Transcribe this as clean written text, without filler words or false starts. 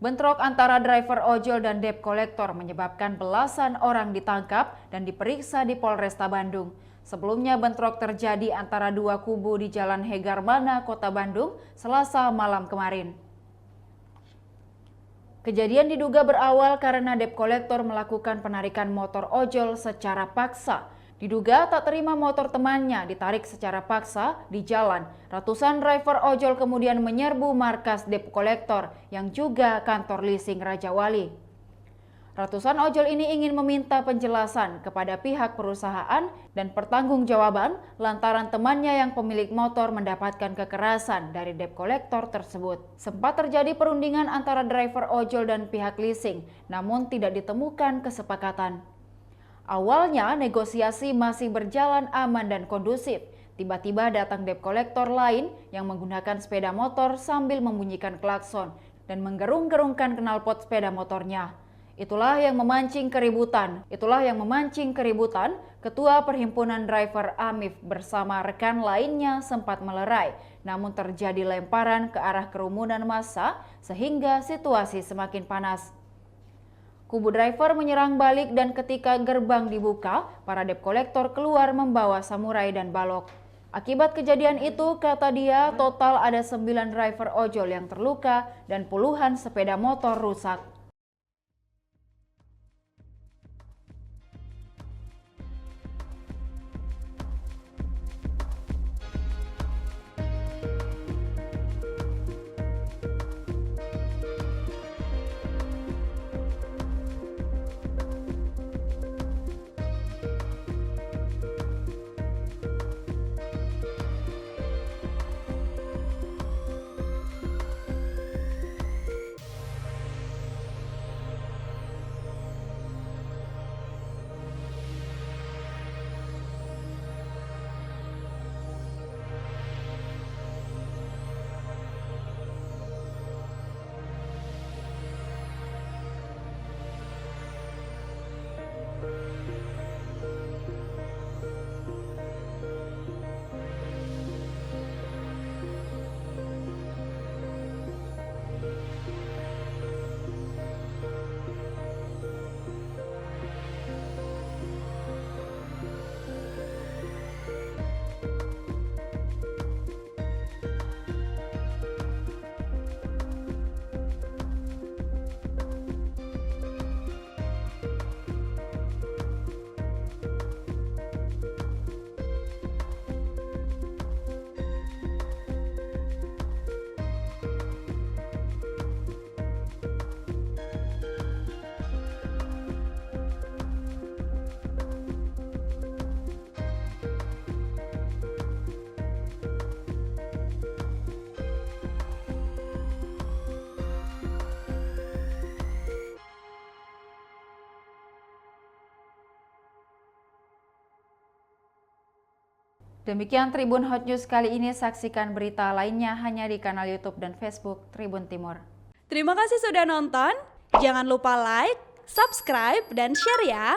Bentrok antara driver ojol dan debt collector menyebabkan belasan orang ditangkap dan diperiksa di Polresta Bandung. Sebelumnya bentrok terjadi antara dua kubu di Jalan Hegarmana, Kota Bandung, Selasa malam kemarin. Kejadian diduga berawal karena debt collector melakukan penarikan motor ojol secara paksa. Diduga tak terima motor temannya ditarik secara paksa di jalan. Ratusan driver ojol kemudian menyerbu markas debt collector yang juga kantor leasing Raja Wali. Ratusan ojol ini ingin meminta penjelasan kepada pihak perusahaan dan pertanggungjawaban lantaran temannya yang pemilik motor mendapatkan kekerasan dari debt collector tersebut. Sempat terjadi perundingan antara driver ojol dan pihak leasing, namun tidak ditemukan kesepakatan. Awalnya negosiasi masih berjalan aman dan kondusif. Tiba-tiba datang debt collector lain yang menggunakan sepeda motor sambil membunyikan klakson dan menggerung-gerungkan knalpot sepeda motornya. Itulah yang memancing keributan. Ketua Perhimpunan Driver Amif bersama rekan lainnya sempat melerai, namun terjadi lemparan ke arah kerumunan massa sehingga situasi semakin panas. Kubu driver menyerang balik dan ketika gerbang dibuka, para debt collector keluar membawa samurai dan balok. Akibat kejadian itu, kata dia, total ada 9 driver ojol yang terluka dan puluhan sepeda motor rusak. Demikian Tribun Hot News kali ini, saksikan berita lainnya hanya di kanal YouTube dan Facebook Tribun Timur. Terima kasih sudah nonton, jangan lupa like, subscribe, dan share ya!